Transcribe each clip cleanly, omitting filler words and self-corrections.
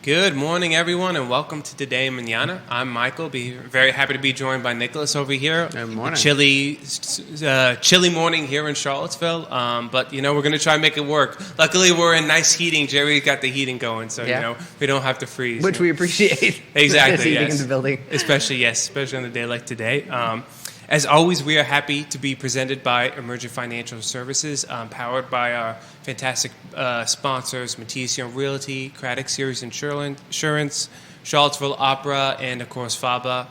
Good morning, everyone, and welcome to Today Mañana. I'm Michael. Be very happy to be joined by Nickolas over here. Good morning. Chilly morning here in Charlottesville, but we're going to try and make it work. Luckily, we're in nice heating. Jerry got the heating going, so we don't have to freeze. Which we appreciate. Exactly. Heating yes. in the building, especially on a day like today. As always, we are happy to be presented by Emergent Financial Services, powered by our fantastic sponsors, Matthias Realty, Craddock Series Insurance, Charlottesville Opera, and, of course, FABA.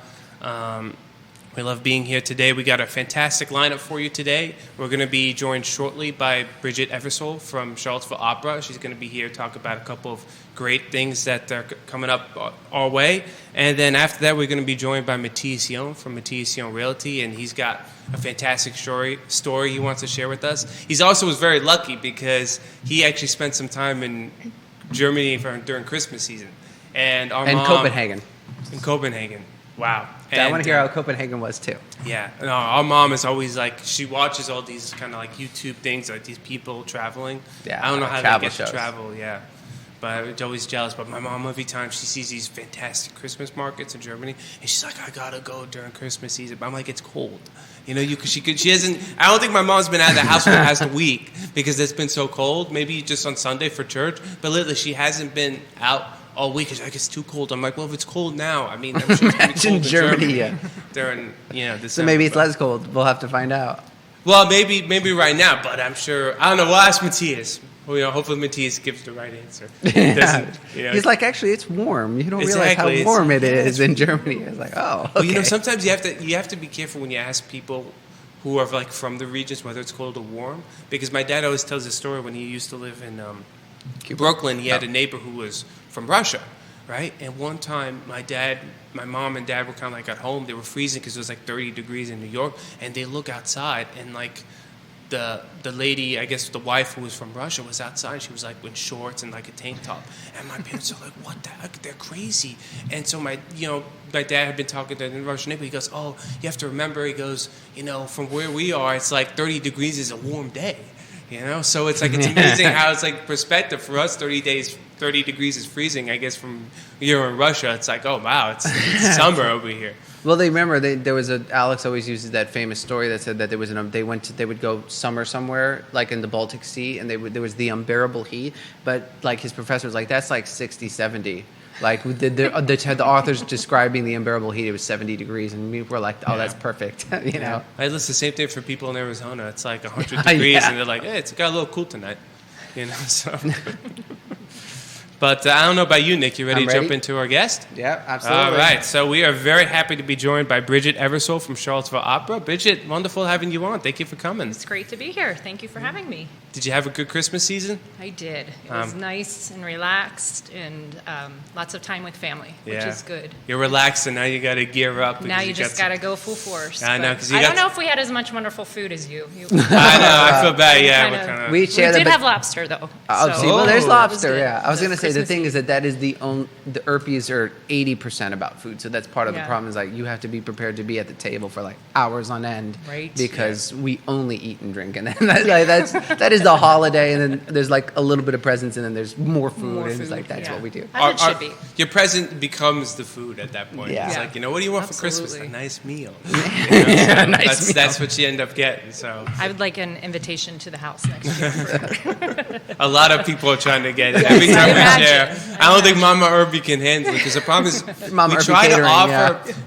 We love being here today. We got a fantastic lineup for you today. We're going to be joined shortly by Bridgid Eversole from Charlottesville Opera. She's going to be here to talk about a couple of great things that are coming up our way. And then after that, we're going to be joined by Matthias from Matthias Realty, and he's got a fantastic story he wants to share with us. He also was very lucky because he actually spent some time in Germany during Christmas season. And Copenhagen. In Copenhagen. Wow. I want to hear how Copenhagen was, too. Yeah. No, our mom is always she watches all these kind of YouTube things, like these people traveling. Yeah. I don't know how they get shows. to travel, yeah. But I'm always jealous. But my mom, every time she sees these fantastic Christmas markets in Germany, and she's like, I got to go during Christmas season. But I'm like, it's cold. She hasn't, I don't think my mom's been out of the house for the past week because it's been so cold. Maybe just on Sunday for church. But literally, she hasn't been out all week. She's like, it's too cold. I'm like, well, if it's cold now, I'm sure it's going to be cold in Germany during, December. So maybe it's less cold. We'll have to find out. Well, maybe right now, but I'm sure, I don't know, we'll ask Matthias. Well, hopefully Matthias gives the right answer. He's like, actually, it's warm. You don't realize how warm it is in Germany. It's like, oh, okay. Well, sometimes you have to be careful when you ask people who are from the regions, whether it's cold or warm, because my dad always tells a story when he used to live in Brooklyn. He had a neighbor who was from Russia, right? And one time, my mom and dad were kind of at home. They were freezing because it was 30 degrees in New York, and they look outside, and the lady, I guess the wife who was from Russia, was outside. She was in shorts and a tank top, and my parents are like, "What the heck? They're crazy." And so my dad had been talking to the Russian neighbor. He goes, "Oh, you have to remember." He goes, "From where we are, it's 30 degrees is a warm day." So it's it's amazing how it's perspective for us. 30 degrees is freezing. I guess from here in Russia, it's oh wow, it's summer over here. Well, there was Alex always uses that famous story that said that they would go summer somewhere in the Baltic Sea, and there was the unbearable heat, but his professor was that's 60, 70. The authors describing the unbearable heat, it was 70 degrees, and we were that's perfect, Yeah. It's the same thing for people in Arizona. It's 100 degrees, and they're like, hey, it's got a little cool tonight, so... But I don't know about you, Nick. You ready to jump into our guest? Yeah, absolutely. All right. So we are very happy to be joined by Bridgid Eversole from Charlottesville Opera. Bridgid, wonderful having you on. Thank you for coming. It's great to be here. Thank you for having me. Did you have a good Christmas season? I did. It was nice and relaxed and lots of time with family, which is good. You're relaxed, and now you got to gear up. Now you just got to go full force. I know. I don't know if we had as much wonderful food as you. I know. I feel bad. Yeah. We did have lobster, though. Well, there's lobster, yeah. I was going to say, the thing is that is the Urpís are 80% about food, so that's part of the problem is you have to be prepared to be at the table for hours on end, right? Because we only eat and drink, and then that is the holiday, and then there's a little bit of presents, and then there's more food, and it's that's what we do. As it should be. Your present becomes the food at that point. Yeah. It's what do you want for Christmas? A nice meal. That's what you end up getting. So I would like an invitation to the house next year. A lot of people are trying to get it every time we share. I don't think Mama Urpí can handle it because the problem is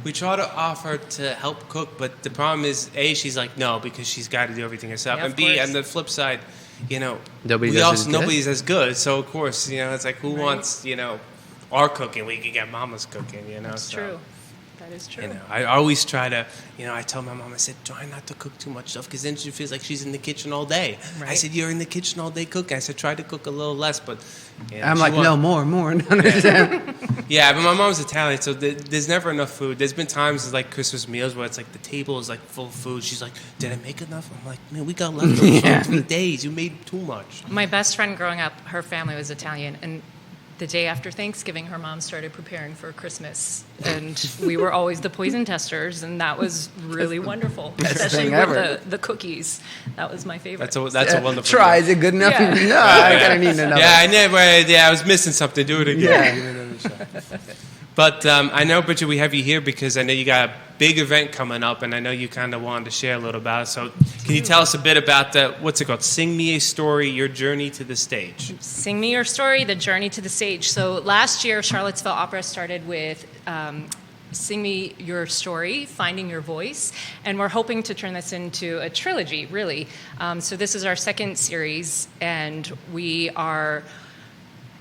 we try to offer to help cook, but the problem is A, she's no, because she's got to do everything herself, and B, on the flip side, nobody's as good. So of course, it's who wants our cooking? We can get Mama's cooking. That's true. That is true. I always try to, I tell my mom, I said, try not to cook too much stuff because then she feels like she's in the kitchen all day. Right. I said, you're in the kitchen all day cooking. I said, try to cook a little less, but... I'm no, more. Yeah, but my mom's Italian, so there's never enough food. There's been times Christmas meals where it's the table is full of food. She's like, did I make enough? I'm like, man, we got leftovers for 3 days. You made too much. My best friend growing up, her family was Italian, and the day after Thanksgiving, her mom started preparing for Christmas, and we were always the poison testers, and that was really wonderful, especially with the cookies. That was my favorite. That's a wonderful. Try. Is it good enough? Yeah. No, I kind of need another. Yeah, I never. Yeah, I was missing something. Do it again. Yeah. But I know, Bridgid, we have you here because I know you got a big event coming up, and I know you kind of wanted to share a little about it. So can you tell us a bit about what's it called? Sing Me a Story, Your Journey to the Stage. Sing Me Your Story, The Journey to the Stage. So last year, Charlottesville Opera started with Sing Me Your Story, Finding Your Voice, and we're hoping to turn this into a trilogy, really. So this is our second series, and we are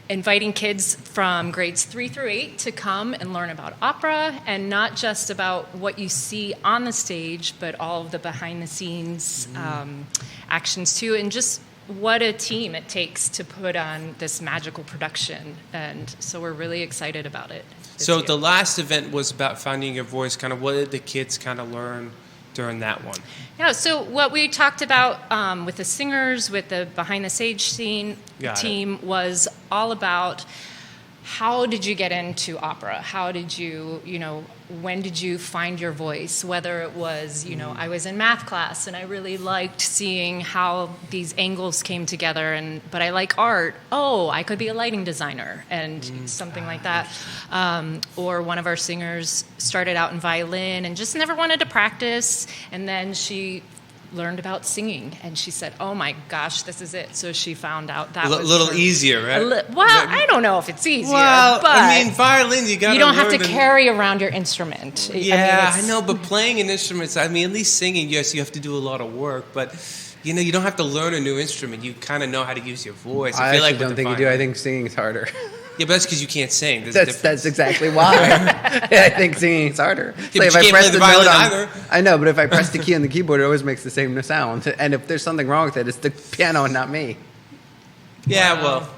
inviting kids from grades 3 through 8 to come and learn about opera, and not just about what you see on the stage, but all of the behind-the-scenes actions too, and just what a team it takes to put on this magical production. And so we're really excited about it. So the last event was about finding your voice. Kind of what did the kids kind of learn during that one? Yeah, so what we talked about with the singers, with the behind-the-stage team was all about how did you get into opera? How did you, when did you find your voice? Whether it was, I was in math class and I really liked seeing how these angles came together, but I like art. Oh, I could be a lighting designer and something like that. Or one of our singers started out in violin and just never wanted to practice, and then she learned about singing, and she said, "Oh my gosh, this is it." So she found out that was a little easier, right? I don't know if it's easier, well, but I mean, violin, you don't have to carry around your instrument. Yeah, I know, but playing an instrument, at least singing, yes, you have to do a lot of work, but you don't have to learn a new instrument. You kind of know how to use your voice. I actually don't think you do. I think singing is harder. Yeah, but that's because you can't sing. That's exactly why. I think singing is harder. Yeah, if I press the violin either. I know, but if I press the key on the keyboard, it always makes the same sound. And if there's something wrong with it, it's the piano and not me. Yeah, well.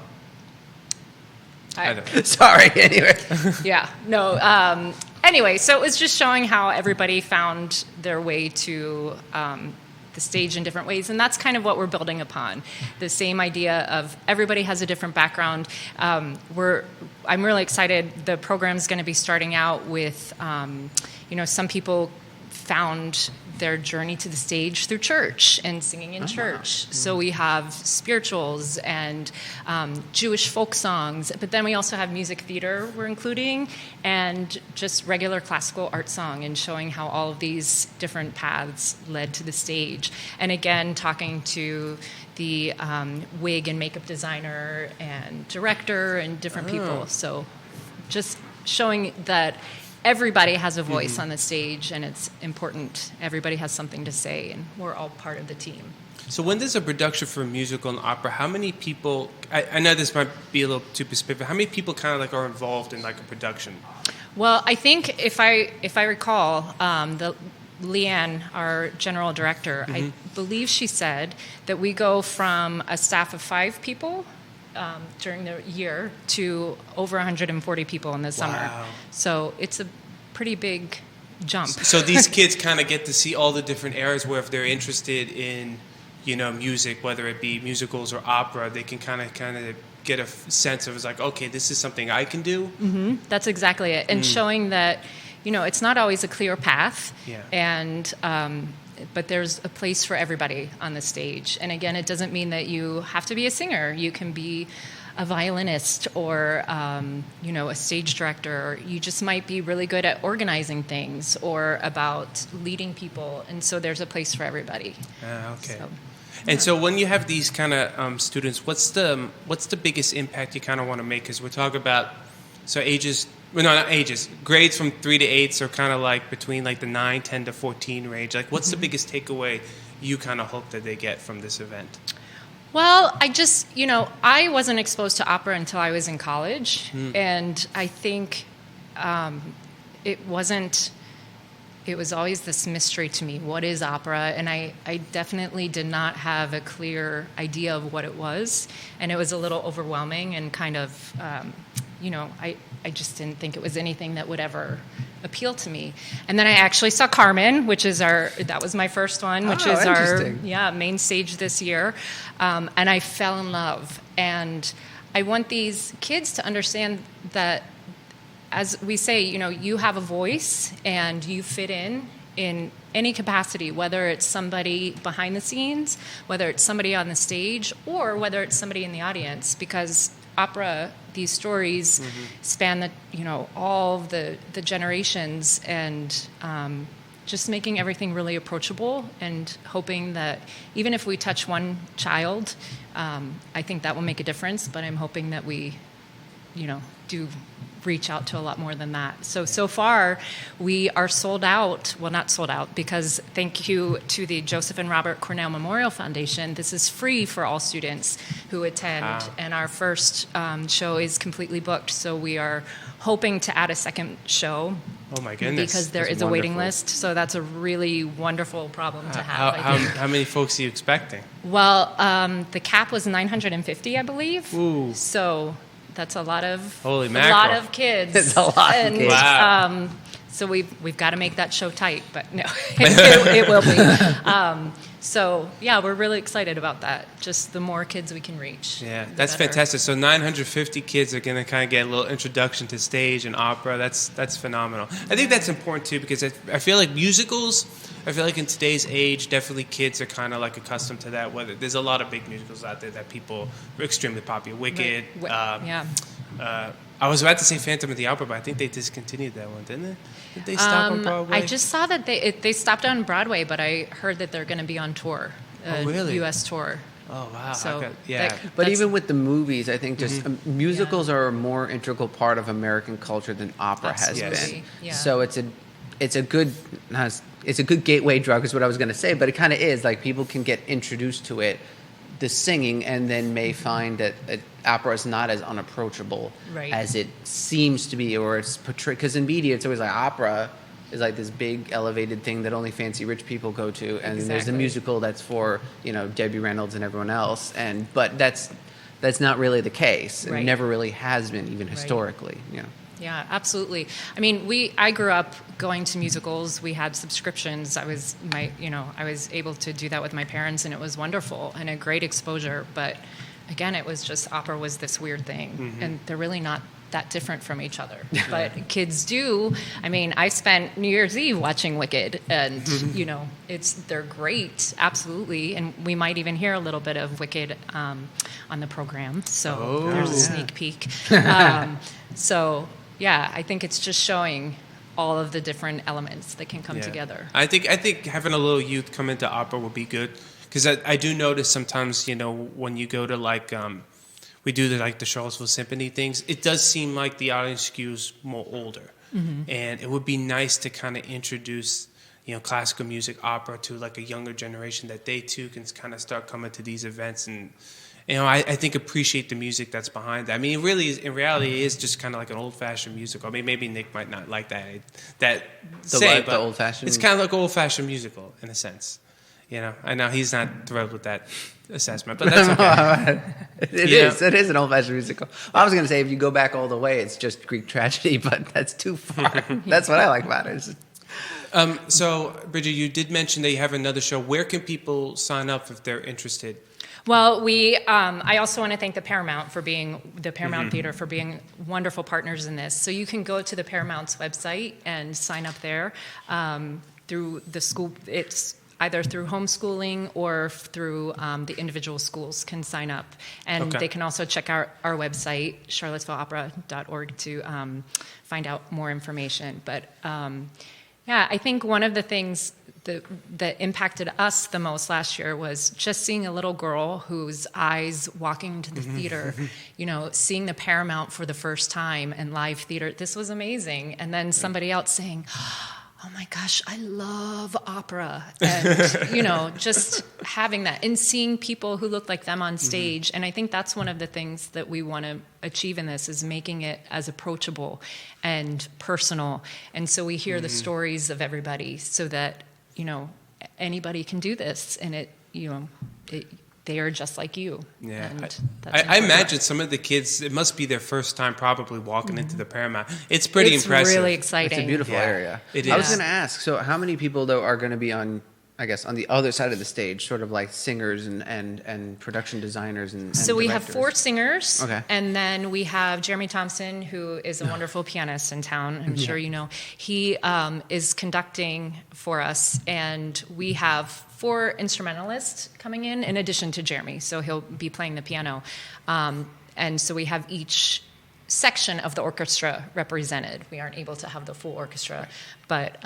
I don't know. Sorry, anyway. Yeah, no. Anyway, so it was just showing how everybody found their way to the stage in different ways, and that's kind of what we're building upon. The same idea of everybody has a different background. I'm really excited. The program's going to be starting out with, some people found their journey to the stage through church and singing in church. So we have spirituals and Jewish folk songs, but then we also have music theater we're including, and just regular classical art song, and showing how all of these different paths led to the stage. And again, talking to the wig and makeup designer and director and different people. So just showing that everybody has a voice on the stage, and it's important. Everybody has something to say, and we're all part of the team. So when there's a production for a musical and opera, how many people, I know this might be a little too specific, but how many people kind of are involved in a production? Well, I think if I recall, Leanne, our general director, I believe she said that we go from a staff of 5 people during the year to over 140 people in the summer. Wow. So it's a pretty big jump. So these kids kind of get to see all the different areas where if they're interested in, music, whether it be musicals or opera, they can kind of get a sense of, it's like, okay, this is something I can do. Mm-hmm. That's exactly it. And showing that, it's not always a clear path. Yeah. And but there's a place for everybody on the stage. And again, it doesn't mean that you have to be a singer. You can be a violinist or, a stage director. Or you just might be really good at organizing things or about leading people. And so there's a place for everybody. Okay. And so when you have these kind of students, what's the biggest impact you kind of want to make? Because we're talking about, grades from 3 to 8, so kind of between the 9, 10 to 14 range. What's the biggest takeaway you kind of hope that they get from this event? Well, I just, I wasn't exposed to opera until I was in college. And I think it was always this mystery to me. What is opera? And I definitely did not have a clear idea of what it was. And it was a little overwhelming and kind of, I just didn't think it was anything that would ever appeal to me. And then I actually saw Carmen, that was my first one, which is our main stage this year. And I fell in love. And I want these kids to understand that, as we say, you have a voice and you fit in any capacity, whether it's somebody behind the scenes, whether it's somebody on the stage, or whether it's somebody in the audience, because opera, these stories span all the generations, and just making everything really approachable, and hoping that even if we touch one child, I think that will make a difference. But I'm hoping that we, do reach out to a lot more than that. So far, we are sold out. Well, not sold out, because thank you to the Joseph and Robert Cornell Memorial Foundation, this is free for all students who attend. Wow. And our first show is completely booked. So we are hoping to add a second show. Oh my goodness. Because there is a waiting list. So that's a really wonderful problem to have. How many folks are you expecting? Well, the cap was 950, I believe. Ooh. So that's a lot of kids. It's a lot of kids. Wow. So we've got to make that show tight, but no, it will be. So yeah, we're really excited about that. Just the more kids we can reach. Yeah, that's fantastic. So 950 kids are going to kind of get a little introduction to stage and opera. That's phenomenal. I think that's important too, because I feel like musicals. I feel like in today's age, definitely kids are kind of like accustomed to that. Whether there's a lot of big musicals out there that people are extremely popular. Wicked. Yeah. I was about to say Phantom of the Opera, but I think they discontinued that one, didn't they? Did they stop on Broadway? I just saw that they stopped on Broadway, but I heard that they're going to be on tour. Really? U.S. tour. Oh, wow. So But even with the movies, I think just musicals are a more integral part of American culture than opera has been. Yeah. So it's a good gateway drug is what I was going to say, but it kind of is. Like, people can get introduced to it, the singing, and then may find that opera is not as unapproachable as it seems to be, or it's portrayed. Because in media, it's always like opera is like this big elevated thing that only fancy rich people go to, and then there's the musical that's for Debbie Reynolds and everyone else, but that's not really the case. It never really has been, even historically. Yeah, absolutely. I mean, I grew up going to musicals. We had subscriptions. I was able to do that with my parents, and it was wonderful and a great exposure. But again, it was just opera was this weird thing, and they're really not that different from each other. But kids do. I mean, I spent New Year's Eve watching Wicked, and they're great, absolutely. And we might even hear a little bit of Wicked on the program. So there's a sneak peek. So. Yeah, I think it's just showing all of the different elements that can come together. I think having a little youth come into opera would be good, because I do notice sometimes when you go to we do the Charlottesville Symphony things, it does seem like the audience skews more older, and it would be nice to kind of introduce classical music, opera to like a younger generation, that they too can kind of start coming to these events and. I think appreciate the music that's behind that. I mean, it really is, in reality, it is just kind of like an old-fashioned musical. I mean, maybe Nick might not like that the old-fashioned. It's kind of like an old-fashioned musical in a sense. I know he's not thrilled with that assessment, but that's okay. It is an old-fashioned musical. I was going to say, if you go back all the way, it's just Greek tragedy, but that's too far. That's what I like about it. So, Bridgid, you did mention that you have another show. Where can people sign up if they're interested? Well, I also want to thank the Paramount Theater for being wonderful partners in this. So you can go to the Paramount's website and sign up there through the school. It's either through homeschooling or through the individual schools can sign up. And they can also check our website, charlottesvilleopera.org, to find out more information. But I think one of the things that impacted us the most last year was just seeing a little girl whose eyes walking into the theater, seeing the Paramount for the first time and live theater. This was amazing. And then somebody else saying, oh my gosh, I love opera. And, just having that and seeing people who look like them on stage. And I think that's one of the things that we want to achieve in this, is making it as approachable and personal. And so we hear the stories of everybody, so that anybody can do this, and they are just like you. Yeah, and I imagine some of the kids, it must be their first time probably walking into the Paramount. It's pretty impressive. It's really exciting. It's a beautiful area. It is. I was going to ask, so how many people though are going to be on I guess, on the other side of the stage, sort of like singers and production designers and So we have directors? 4 singers, Okay. and then we have Jeremy Thompson, who is a wonderful pianist in town. I'm sure you know. He is conducting for us, and we have 4 instrumentalists coming in addition to Jeremy. So he'll be playing the piano, and so we have each section of the orchestra represented. We aren't able to have the full orchestra, but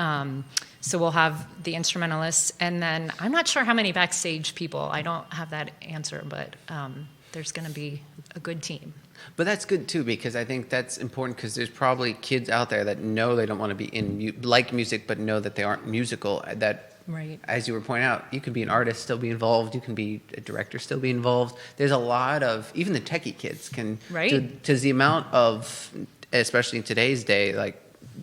so we'll have the instrumentalists, and then I'm not sure how many backstage people. I don't have that answer, but there's going to be a good team. But that's good too, because I think that's important, because there's probably kids out there that know they don't want to be like music, but know that they aren't musical. That, Right. as you were pointing out, you can be an artist, still be involved. You can be a director, still be involved. There's a lot of, even the techie kids can, Right. to the amount of, especially in today's day, like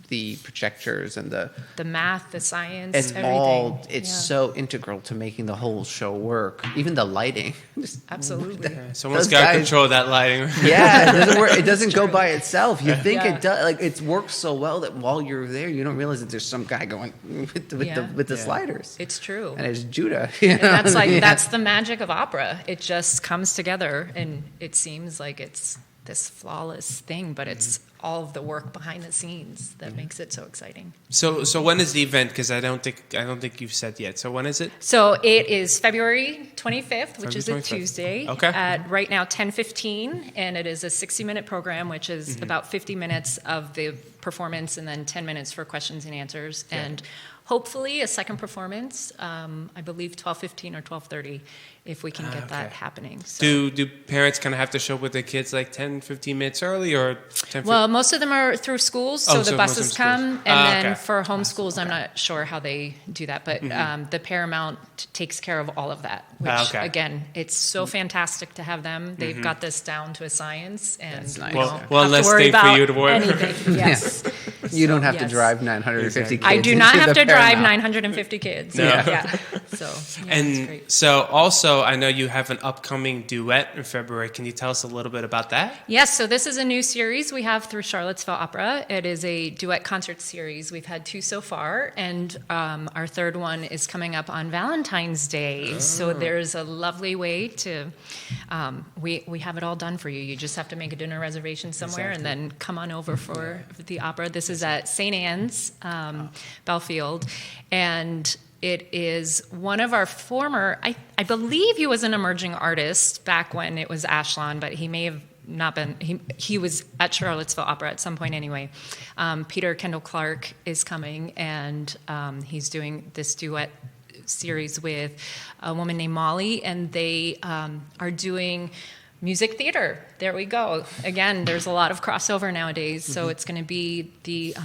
the projectors and the math, the science, it's everything. all, it's Yeah. so integral to making the whole show work. Even the lighting. Just, Absolutely. Someone's Those got to guys- control that lighting. yeah, it doesn't work. It doesn't go by itself. You think Yeah. it does. Like, it works so well that while you're there, you don't realize that there's some guy going with the sliders. It's true. And it's Judah. And that's like Yeah. that's the magic of opera. It just comes together, and it seems like it's this flawless thing, but it's all of the work behind the scenes that makes it so exciting. So when is the event? Because I don't think you've said yet. So when is it? So it is February 25th, which is a 25th. Tuesday. Okay. At right now 10:15, and it is a 60-minute program, which is about 50 minutes of the performance and then 10 minutes for questions and answers, and hopefully a second performance. I believe 12:15 or 12:30, if we can get that happening. So. Do parents kind of have to show up with their kids like 10, 15 minutes early, or 10? Well, most of them are through schools, so Oh, the so most of buses them come, schools. and then Okay. for homeschools, I'm not sure how they do that, but the Paramount takes care of all of that, which, again, it's so fantastic to have them. They've got this down to a science, and That's nice. we Well, don't one have less to worry thing for about you to worry about. anything. Yes. You don't have to yes. drive 950 Exactly. kids. I do not into have the to drive Paramount. 950 kids. No. Yeah. So, yeah, it's And great. so also, I know you have an upcoming duet in February. Can you tell us a little bit about that? Yes, so this is a new series we have through Charlottesville Opera. It is a duet concert series. We've had 2 so far, and our 3rd one is coming up on Valentine's Day. So there's a lovely way to, we have it all done for you. You just have to make a dinner reservation somewhere and then come on over for the opera. This is at St. Anne's, Belfield, and it is one of our former, I believe he was an emerging artist back when it was Ashlon, but he may have not been, he was at Charlottesville Opera at some point anyway. Peter Kendall Clark is coming, and he's doing this duet series with a woman named Molly, and they are doing music theater. There we go. Again, there's a lot of crossover nowadays, so it's going to be the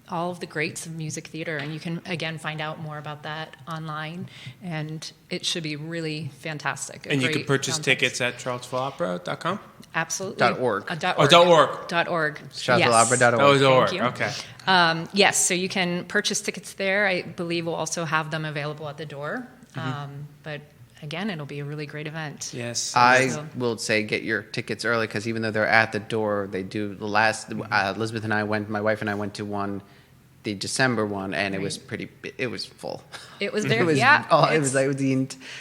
all of the greats of music theater, and you can again find out more about that online, and it should be really fantastic. And you can purchase tickets at charlottesvilleopera.com? Absolutely. .org. .org. charlottesvilleopera.org. Oh, it's Thank org. you. Okay. Yes, so you can purchase tickets there. I believe we'll also have them available at the door. But again, it'll be a really great event. Yes. I will say get your tickets early, because even though they're at the door, they do the last. Elizabeth and I went. My wife and I went to one, the December one, and it was pretty. It was full. It was very It was, yeah. it was like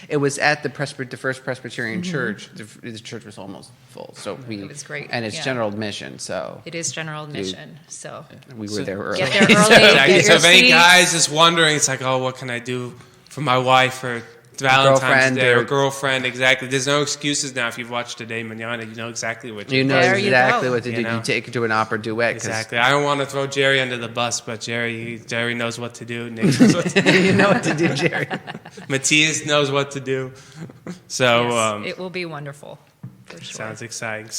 it was at the First Presbyterian Church. The church was almost full, so It was great, and it's yeah. general admission. So It is general admission, so we were there early. get there early. Exactly. Get So your if any seats. guys is wondering, it's like, oh, what can I do for my wife or Valentine's Girlfriend Day or or- girlfriend? Exactly. There's no excuses now. If you've watched Today Mañana, you know exactly what You know There you exactly go. what to do. You know? You take it to an opera duet. 'Cause Exactly. I don't want to throw Jerry under the bus, but Jerry knows what to do. Nick knows what to do. you know what to do, Jerry. Matthias knows what to do. So Yes, it will be wonderful, for sure. sounds exciting.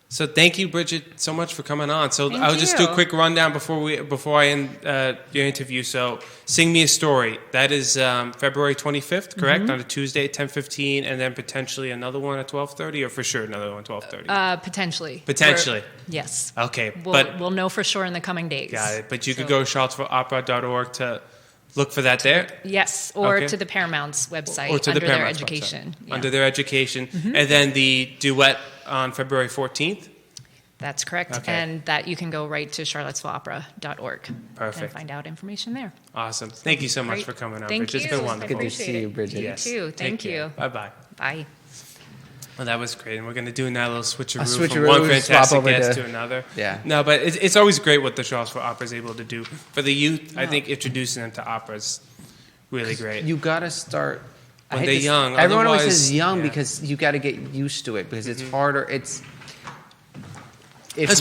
So thank you, Bridgid, so much for coming on. So Thank I'll just do a you. quick rundown before I end your interview. So Sing Me a Story. That is February 25th, correct? On a Tuesday at 10:15, and then potentially another one at 12:30, or for sure another one at 12:30. Potentially. Potentially. Yes. Okay, We'll know for sure in the coming days. got it. But you could So- go to charlottesvilleopera.org to look for that there. Yes, or Okay. to the Paramount's website Or to under the their Paramount's education. website. Yeah. Under their education. And then the duet on February 14th. That's correct. Okay. And that you can go right to charlottesvilleopera.org Perfect. and find out information there. Awesome. Thank you so much Great. for coming on. Thank Bridget. you. It's been I wonderful. Good to see you, Bridget. Yes. You too. Thank Take care. you. Bye-bye. Bye. Well, that was great. And we're going to do now a little switcheroo, switcheroo, from one swap fantastic over guest to- to another. Yeah. No, but it's always great what the Charlottesville Opera is able to do. For the youth, I think introducing them to opera is really great. You got to start I When hate they're this- young, Everyone always otherwise- says young yeah. because you got to get used to it because it's harder. Let's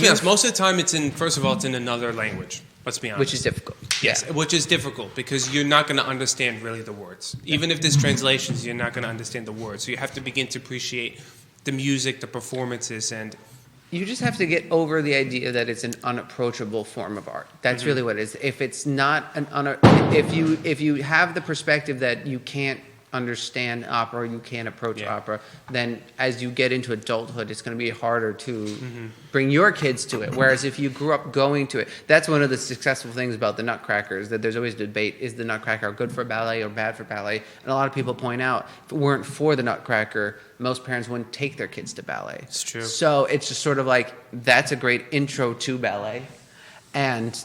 be honest. Most of the time, it's in another language. Let's be honest. which is difficult. Yes, which is difficult because you're not going to understand really the words. Even if there's translations, you're not going to understand the words. So you have to begin to appreciate the music, the performances, and You just have to get over the idea that it's an unapproachable form of art. That's really what it is. If it's not if you have the perspective that you can't understand opera, you can't approach opera, then as you get into adulthood, it's going to be harder to bring your kids to it. Whereas if you grew up going to it, that's one of the successful things about the Nutcracker is that there's always debate, is the Nutcracker good for ballet or bad for ballet? And a lot of people point out, if it weren't for the Nutcracker, most parents wouldn't take their kids to ballet. It's true. So it's just sort of like, that's a great intro to ballet. And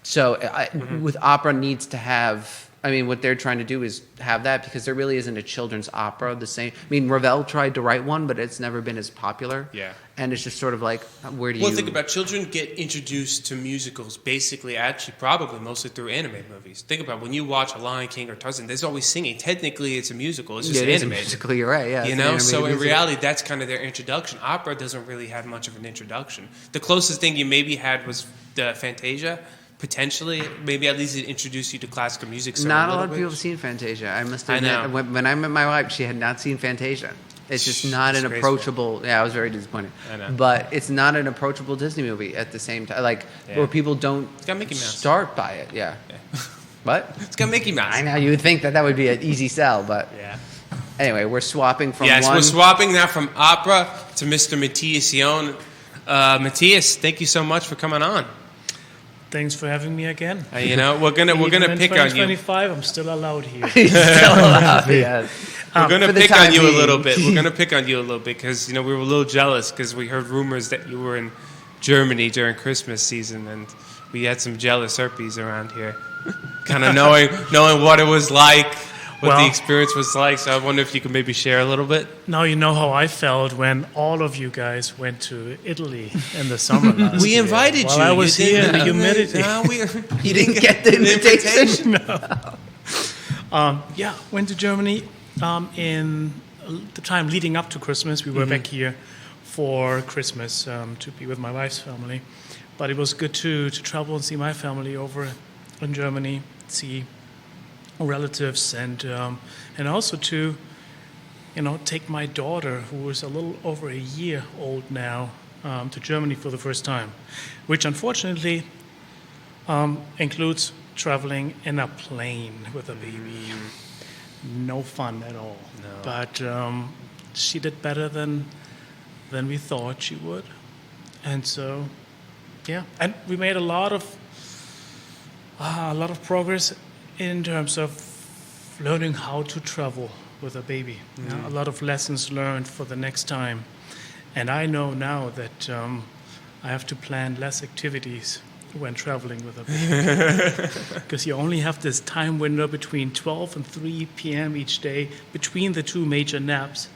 so with opera needs to have, I mean, what they're trying to do is have that because there really isn't a children's opera the same. I mean, Ravel tried to write one, but it's never been as popular. Yeah. And it's just sort of like, where do you... Well, think about children get introduced to musicals basically, actually, probably mostly through animated movies. Think about when you watch A Lion King or Tarzan, there's always singing. Technically, it's a musical. It's just it is animated. musically, you're right, yeah. You it's an know, animated so in musical. reality, that's kind of their introduction. Opera doesn't really have much of an introduction. The closest thing you maybe had was the Fantasia, potentially. Maybe at least it introduced you to classical music. So Not a lot little of bit. people have seen Fantasia. I must I admit, know. when I met my wife, she had not seen Fantasia. It's just not an Disgraceful. approachable... Yeah, I was very disappointed. I know. But it's not an approachable Disney movie at the same time. Like, where people don't got Mickey Mouse. start by it, yeah. What? It's got Mickey Mouse. I know, you would think that would be an easy sell, but... Yeah. Anyway, we're swapping from Yes, one... we're swapping now from opera to Mr. Matthias Yon. Matthias, thank you so much for coming on. Thanks for having me again. You know, we're gonna Even in pick on you. 2025, I'm still allowed here. He's still alive, yes. We're gonna for the pick time on you a being. little bit. We're gonna pick on you a little bit because we were a little jealous because we heard rumors that you were in Germany during Christmas season, and we had some jealous Urpies around here, kind of knowing what it was like, what the Well- experience was like. So I wonder if you could maybe share a little bit. Now you know how I felt when all of you guys went to Italy in the summer last We year. invited While you. I was You here in didn't- the humidity. No, You didn't get the invitation? Yeah, went to Germany in the time leading up to Christmas. We were back here for Christmas to be with my wife's family. But it was good to travel and see my family over in Germany, see relatives, and also to take my daughter, who is a little over a year old now, to Germany for the first time, which unfortunately includes traveling in a plane with a baby. No fun at all. No. But she did better than we thought she would, and so yeah, and we made a lot of progress in terms of learning how to travel with a baby. You know, a lot of lessons learned for the next time, and I know now that I have to plan less activities when traveling with a baby because you only have this time window between 12 and 3 p.m. each day between the two major naps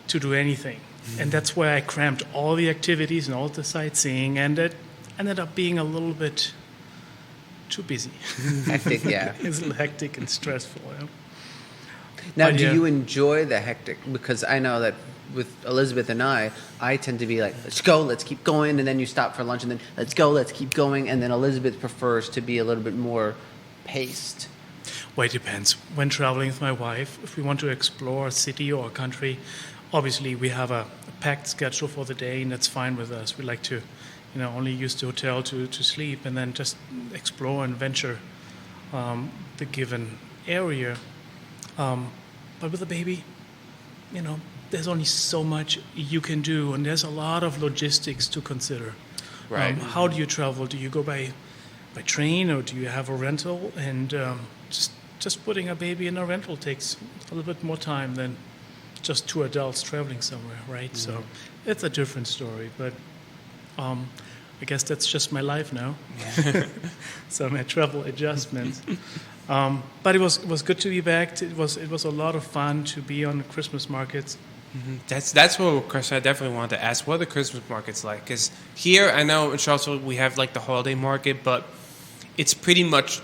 to do anything. And that's where I cramped all the activities and all the sightseeing, and it ended up being a little bit too busy. Hectic, yeah. It's hectic and stressful. Yeah. Now, But do yeah. you enjoy the hectic? Because I know that with Elizabeth and I tend to be like, let's go, let's keep going, and then you stop for lunch, and then let's go, let's keep going, and then Elizabeth prefers to be a little bit more paced. Well, it depends. When traveling with my wife, if we want to explore a city or a country, obviously we have a packed schedule for the day, and that's fine with us. We like to, only use the hotel to sleep and then just explore and venture the given area. But with a baby, there's only so much you can do, and there's a lot of logistics to consider. Right. How do you travel? Do you go by train, or do you have a rental? And just putting a baby in a rental takes a little bit more time than just two adults traveling somewhere, right? So it's a different story. But I guess that's just my life now. So my travel adjustments. But it was good to be back. It was a lot of fun to be on the Christmas markets. That's what, Chris, I definitely wanted to ask. What are the Christmas markets like? Because here, I know in Charlottesville we have like the holiday market, but it's pretty much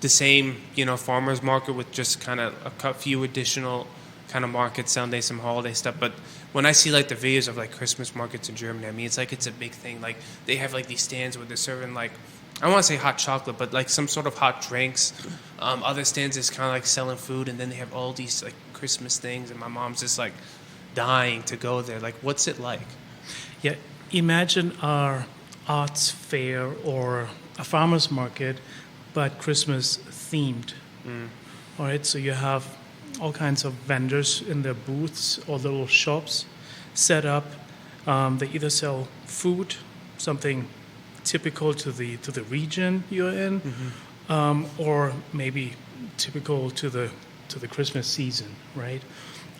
the same, farmers market with just kind of a few additional kind of markets, Sunday, some holiday stuff. But when I see like the videos of like Christmas markets in Germany, I mean, it's like it's a big thing. Like they have like these stands where they're serving like, I want to say hot chocolate, but like some sort of hot drinks. Other stands is kind of like selling food, and then they have all these like Christmas things, and my mom's just like dying to go there. Like, what's it like? Yeah, imagine our arts fair or a farmer's market, but Christmas themed. All right, so you have all kinds of vendors in their booths or little shops set up. They either sell food, something typical to the region you're in, or maybe typical to the Christmas season, right?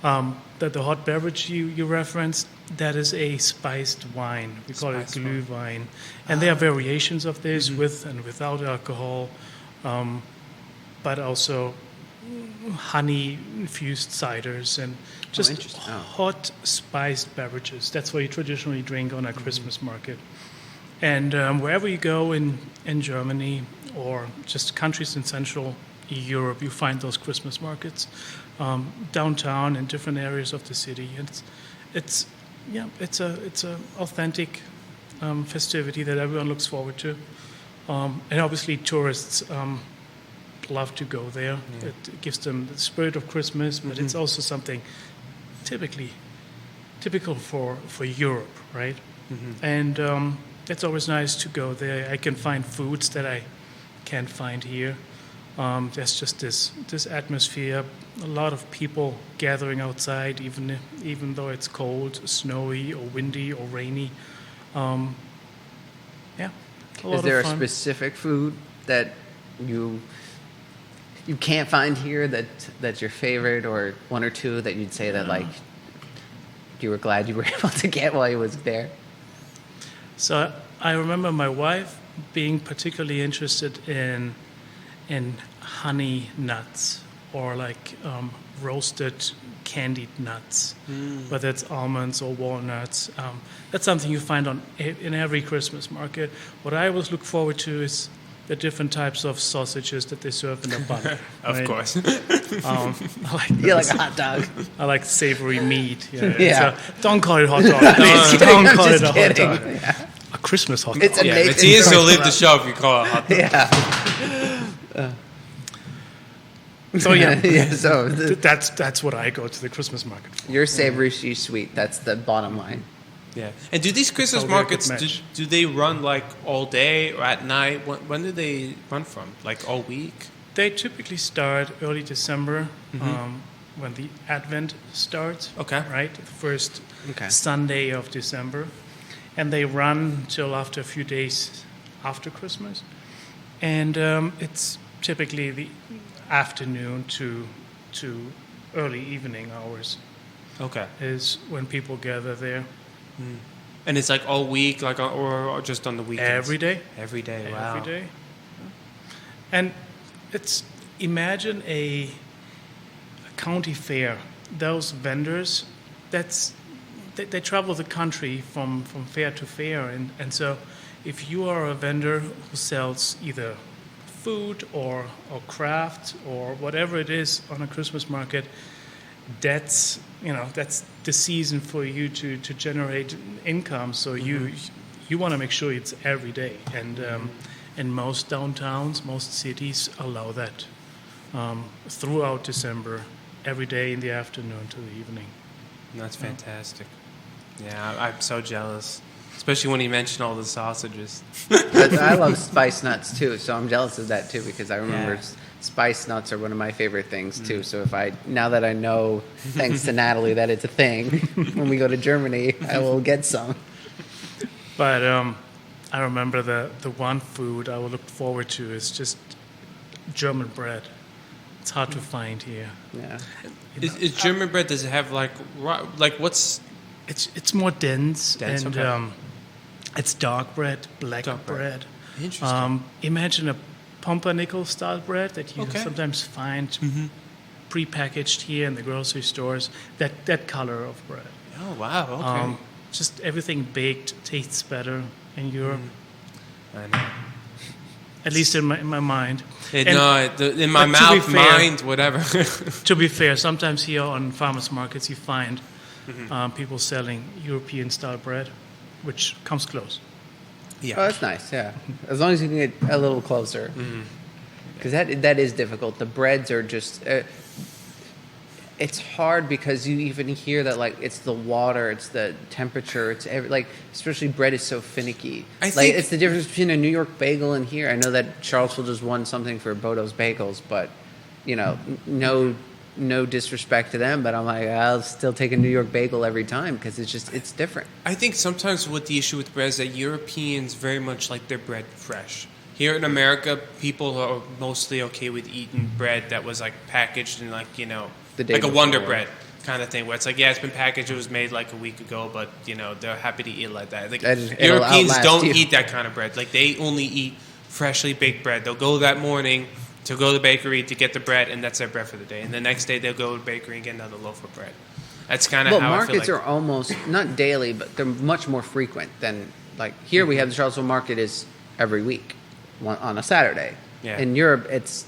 The hot beverage you referenced, that is a spiced wine. We call it Glühwein. And there are variations of this with and without alcohol, but also honey-infused ciders and just hot spiced beverages. That's what you traditionally drink on a Christmas market. And wherever you go in Germany or just countries in Central Europe, you find those Christmas markets downtown in different areas of the city. It's a authentic festivity that everyone looks forward to, and obviously tourists love to go there. Yeah. It gives them the spirit of Christmas, but it's also something typical for Europe, right? And it's always nice to go there. I can find foods that I can't find here. There's just this atmosphere, a lot of people gathering outside, even though it's cold, snowy, or windy, or rainy. Is there a specific food that you can't find here that's your favorite, or one or two that you'd say that like you were glad you were able to get while you was there? So I remember my wife being particularly interested in honey nuts, or like roasted candied nuts, whether it's almonds or walnuts. That's something you find in every Christmas market. What I always look forward to is the different types of sausages that they serve in a bun. Of course. I like you like a hot dog. I like savory meat. Yeah. Don't call it hot dog. Don't call it a hot dog. Yeah. A Christmas hot dog. It's Matthias will leave the show if you call it hot dog. Yeah. So So that's what I go to the Christmas market for. you're savory, she's sweet. That's the bottom line. Yeah. And do these Christmas Probably a markets, good match. do they run like all day or at night? When do they run from? Like all week? They typically start early December, when the Advent starts. Okay. Right, the first Okay. Sunday of December, and they run till after a few days after Christmas, and it's typically the afternoon to early evening hours Okay. is when people gather there. And it's like all week, like or just on the weekends? Every day. Every day, wow. Every day. And imagine a county fair. Those vendors, they travel the country from fair to fair. And so if you are a vendor who sells either food or craft or whatever it is on a Christmas market, that's the season for you to generate income. So you want to make sure it's every day, and most downtowns, most cities allow that throughout December, every day in the afternoon to the evening. That's fantastic. Yeah, I'm so jealous, especially when you mentioned all the sausages. I love spice nuts too, so I'm jealous of that too, because I remember Yeah. spice nuts are one of my favorite things too. So now that I know, thanks to Natalie, that it's a thing, when we go to Germany, I will get some. But I remember the one food I would look forward to is just German bread. It's hard to find here. Yeah. Is German bread, does it have like what's... It's more dense, Dense, and okay. It's dark bread, black Dark bread. bread. Interesting. Imagine a pumpernickel style bread that you Okay. sometimes find prepackaged here in the grocery stores. That color of bread. Oh, wow. Okay. Just everything baked tastes better in Europe, I know. at least in my mind. In And- my but to be mouth, fair- mind, whatever. To be fair, sometimes here on farmers markets you find people selling European style bread, which comes close. Oh, that's nice. Yeah, as long as you can get a little closer, because that is difficult. The breads are just. It's hard because you even hear that like it's the water, it's the temperature, it's like especially bread is so finicky. I Like think- it's the difference between a New York bagel and here. I know that Charlottesville just won something for Bodo's Bagels, but you know, no disrespect to them, but I'm like I'll still take a New York bagel every time because it's different. I think sometimes what the issue with bread is that Europeans very much like their bread fresh. Here in America, people are mostly okay with eating bread that was like packaged in like, you know, The day like a before. Wonder Bread kind of thing where it's like, yeah, it's been packaged, it was made like a week ago, but, you know, they're happy to eat it like that. Like, It'll Europeans outlast don't you. eat that kind of bread. Like, they only eat freshly baked bread. They'll go that morning to go to the bakery to get the bread, and that's their bread for the day. And the next day, they'll go to the bakery and get another loaf of bread. That's kind of Well, how I feel markets like. are almost not daily, but they're much more frequent than like here. We have the Charlottesville market is every week on a Saturday. Yeah. In Europe, it's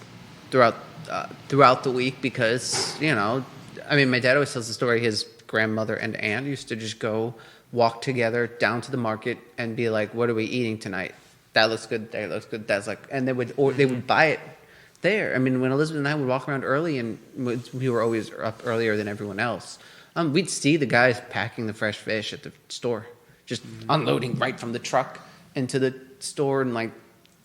throughout the week because you know, I mean, my dad always tells the story. His grandmother and aunt used to just go walk together down to the market and be like, "What are we eating tonight? That looks good. That looks good." That's like, and they would buy it there. I mean, when Elizabeth and I would walk around early, and we were always up earlier than everyone else. We'd see the guys packing the fresh fish at the store, just unloading right from the truck into the store, and like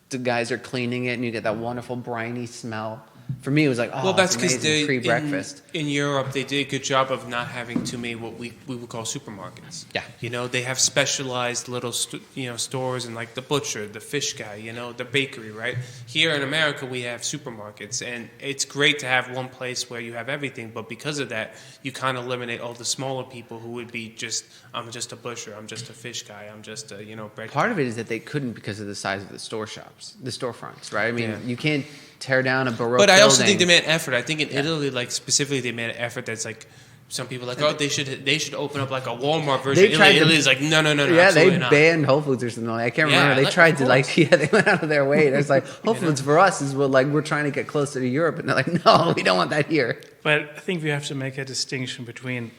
the guys are cleaning it, and you get that wonderful briny smell. For me, it was like, oh, Well, that's it's because amazing pre-breakfast. in Europe they did a good job of not having too many what we would call supermarkets. Yeah. You know, they have specialized little stores and like the butcher, the fish guy, you know, the bakery, right? Here in America we have supermarkets, and it's great to have one place where you have everything, but because of that, you kind of eliminate all the smaller people who would be just, I'm just a butcher, I'm just a fish guy, I'm just a, you know, bread Part guy. of it is that they couldn't because of the size of the storefronts, right? I mean, Yeah. you can't tear down a Baroque But I also think they building. made an effort. I think in Italy, like specifically, they made an effort that's like some people are like, oh, they should open up like a Walmart version. They tried to- Italy's like, no, Yeah, absolutely they not. banned Whole Foods or something. I can't Yeah, remember. They like, tried of to like, course. yeah, they went out of their way. It's like Whole Foods for us is we're trying to get closer to Europe, and they're like, no, we don't want that here. But I think we have to make a distinction between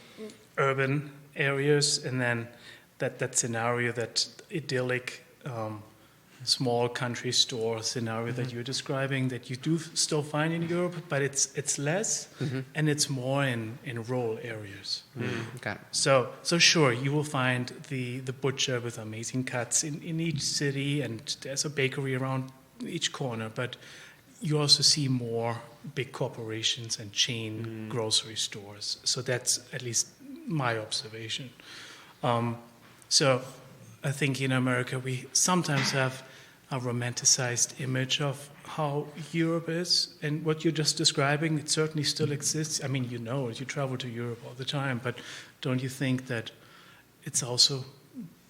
urban areas and then that scenario, that idyllic small country store scenario that you're describing, that you do still find in Europe, but it's less and it's more in rural areas. Got it. So sure, you will find the butcher with amazing cuts in each city, and there's a bakery around each corner, but you also see more big corporations and chain grocery stores. So that's at least my observation. So I think in America we sometimes have a romanticized image of how Europe is, and what you're just describing, it certainly still exists. I mean, you know it, you travel to Europe all the time, but don't you think that it's also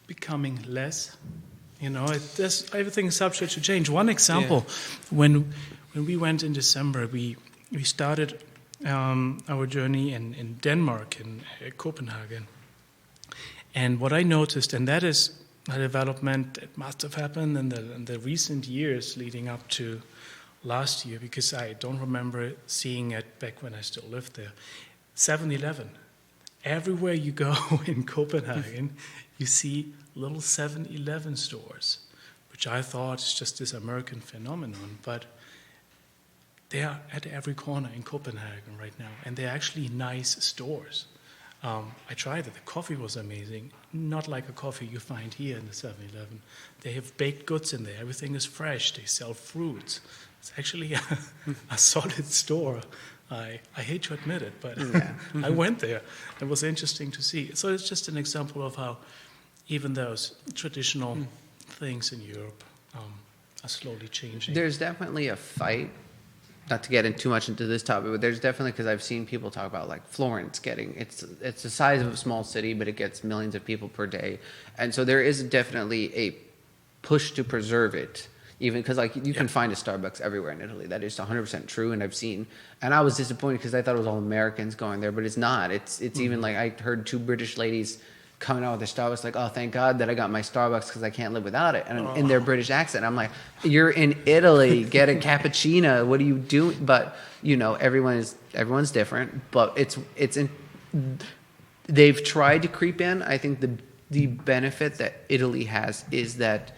becoming less? You know, everything's subject to change. One example, when we went in December, we started our journey in Denmark, in Copenhagen. And what I noticed, and that is a development that must have happened in the recent years leading up to last year, because I don't remember seeing it back when I still lived there. 7-Eleven. Everywhere you go in Copenhagen, you see little 7-Eleven stores, which I thought is just this American phenomenon, but they are at every corner in Copenhagen right now, and they're actually nice stores. I tried it. The coffee was amazing. Not like a coffee you find here in the 7-Eleven. They have baked goods in there. Everything is fresh. They sell fruits. It's actually a solid store. I hate to admit it, but I went there. It was interesting to see. So it's just an example of how even those traditional things in Europe are slowly changing. There's definitely a fight not to get in too much into this topic, but there's definitely, because I've seen people talk about like Florence getting, it's the size of a small city, but it gets millions of people per day. And so there is definitely a push to preserve it, even because like you can find a Starbucks everywhere in Italy. That is 100% true. And I've seen, and I was disappointed because I thought it was all Americans going there, but it's not. It's even like I heard 2 British ladies coming out with their Starbucks, like, oh, thank God that I got my Starbucks because I can't live without it. And in their British accent, I'm like, you're in Italy, get a cappuccino. What are you doing? But you know, everyone's different. But they've tried to creep in. I think the benefit that Italy has is that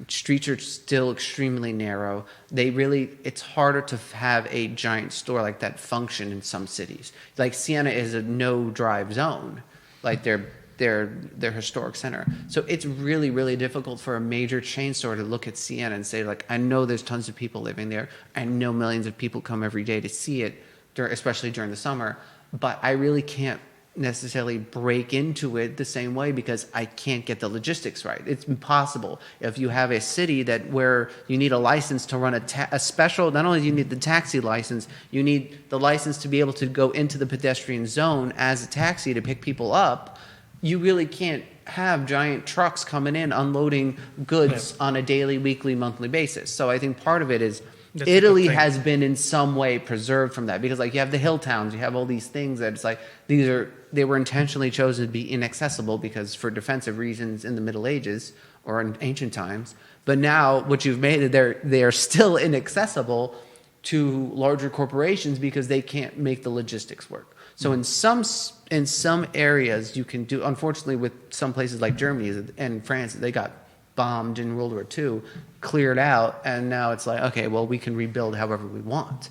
streets are still extremely narrow. It's harder to have a giant store like that function in some cities. Like Siena is a no drive zone. Like their historic center. So it's really, really difficult for a major chain store to look at Siena and say, like, I know there's tons of people living there. I know millions of people come every day to see it, especially during the summer. But I really can't necessarily break into it the same way because I can't get the logistics right. It's impossible. If you have a city where you need a license to run a special, not only do you need the taxi license, you need the license to be able to go into the pedestrian zone as a taxi to pick people up. You really can't have giant trucks coming in unloading goods on a daily, weekly, monthly basis. So I think part of it is Italy has been in some way preserved from that because like you have the hill towns, you have all these things that it's like they were intentionally chosen to be inaccessible because for defensive reasons in the Middle Ages or in ancient times. But now what you've made they are still inaccessible to larger corporations because they can't make the logistics work. So in some areas you can do, unfortunately with some places like Germany and France, they got bombed in World War II, cleared out, and now it's like, okay, well, we can rebuild however we want.